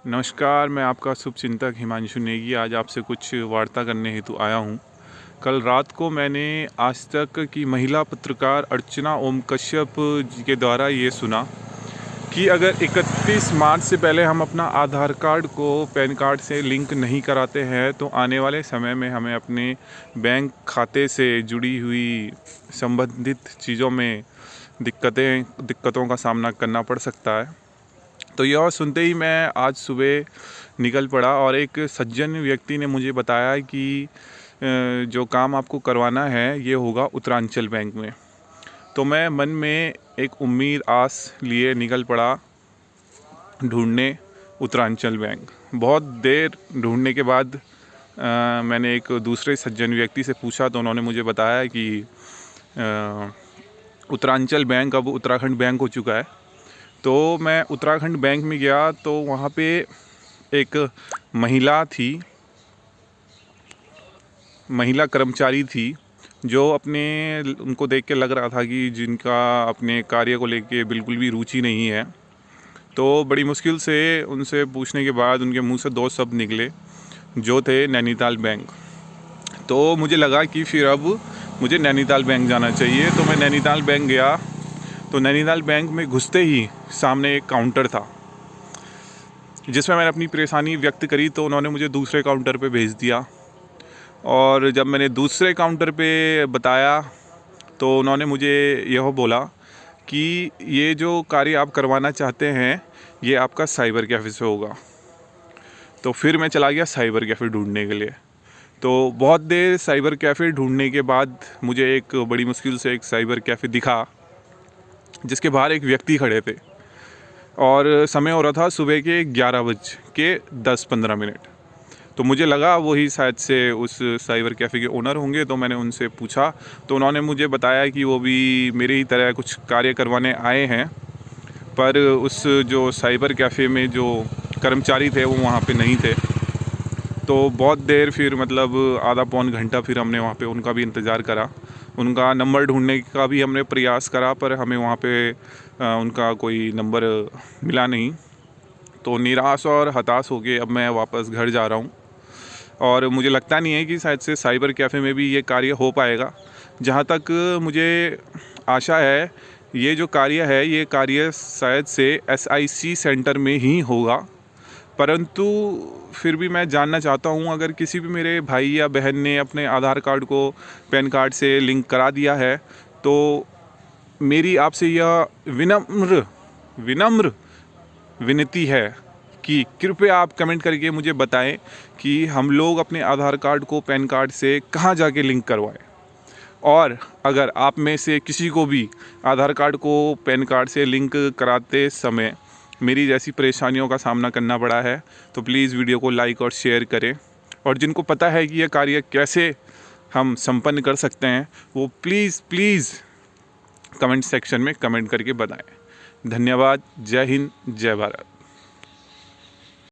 नमस्कार, मैं आपका शुभचिंतक हिमांशु नेगी आज आपसे कुछ वार्ता करने हेतु आया हूँ। कल रात को मैंने आज तक की महिला पत्रकार अर्चना ओम कश्यप जी के द्वारा ये सुना कि अगर 31 मार्च से पहले हम अपना आधार कार्ड को पैन कार्ड से लिंक नहीं कराते हैं तो आने वाले समय में हमें अपने बैंक खाते से जुड़ी हुई संबंधित चीज़ों में दिक्कतों का सामना करना पड़ सकता है। तो यह सुनते ही मैं आज सुबह निकल पड़ा और एक सज्जन व्यक्ति ने मुझे बताया कि जो काम आपको करवाना है ये होगा उत्तरांचल बैंक में। तो मैं मन में एक उम्मीद आस लिए निकल पड़ा ढूंढने उत्तरांचल बैंक। बहुत देर ढूंढने के बाद मैंने एक दूसरे सज्जन व्यक्ति से पूछा तो उन्होंने मुझे बताया कि उत्तरांचल बैंक अब उत्तराखंड बैंक हो चुका है। तो मैं उत्तराखंड बैंक में गया तो वहाँ पे एक महिला कर्मचारी थी जो उनको देख के लग रहा था कि जिनका अपने कार्य को लेके बिल्कुल भी रुचि नहीं है। तो बड़ी मुश्किल से उनसे पूछने के बाद उनके मुंह से दो शब्द निकले जो थे नैनीताल बैंक। तो मुझे लगा कि फिर अब मुझे नैनीताल बैंक जाना चाहिए। तो मैं नैनीताल बैंक गया तो नैनीताल बैंक में घुसते ही सामने एक काउंटर था जिसमें मैंने अपनी परेशानी व्यक्त करी तो उन्होंने मुझे दूसरे काउंटर पे भेज दिया। और जब मैंने दूसरे काउंटर पे बताया तो उन्होंने मुझे यह बोला कि ये जो कार्य आप करवाना चाहते हैं ये आपका साइबर कैफ़े से होगा। तो फिर मैं चला गया साइबर कैफ़े ढूंढने के लिए। तो बहुत देर साइबर कैफ़े ढूंढने के बाद मुझे एक बड़ी मुश्किल से एक साइबर कैफ़े दिखा जिसके बाहर एक व्यक्ति खड़े थे और समय हो रहा था सुबह के 11:10-15। तो मुझे लगा वही शायद से उस साइबर कैफ़े के ओनर होंगे। तो मैंने उनसे पूछा तो उन्होंने मुझे बताया कि वो भी मेरे ही तरह कुछ कार्य करवाने आए हैं, पर उस जो साइबर कैफ़े में जो कर्मचारी थे वो वहाँ पे नहीं थे। तो बहुत देर फिर मतलब आधा पौन घंटा फिर हमने वहाँ पे उनका भी इंतज़ार करा। उनका नंबर ढूंढने का भी हमने प्रयास करा पर हमें वहाँ पे उनका कोई नंबर मिला नहीं। तो निराश और हताश हो के अब मैं वापस घर जा रहा हूँ और मुझे लगता नहीं है कि शायद से साइबर कैफ़े में भी ये कार्य हो पाएगा। जहाँ तक मुझे आशा है ये जो कार्य है ये कार्य शायद से SIC सेंटर में ही होगा। परंतु फिर भी मैं जानना चाहता हूँ अगर किसी भी मेरे भाई या बहन ने अपने आधार कार्ड को पैन कार्ड से लिंक करा दिया है तो मेरी आपसे यह विनम्र विनती है कि कृपया आप कमेंट करके मुझे बताएं कि हम लोग अपने आधार कार्ड को पैन कार्ड से कहाँ जाके लिंक करवाएं। और अगर आप में से किसी को भी आधार कार्ड को पैन कार्ड से लिंक कराते समय मेरी जैसी परेशानियों का सामना करना पड़ा है तो प्लीज़ वीडियो को लाइक और शेयर करें। और जिनको पता है कि यह कार्य कैसे हम संपन्न कर सकते हैं वो प्लीज़ कमेंट सेक्शन में कमेंट करके बताएं। धन्यवाद। जय हिंद, जय भारत।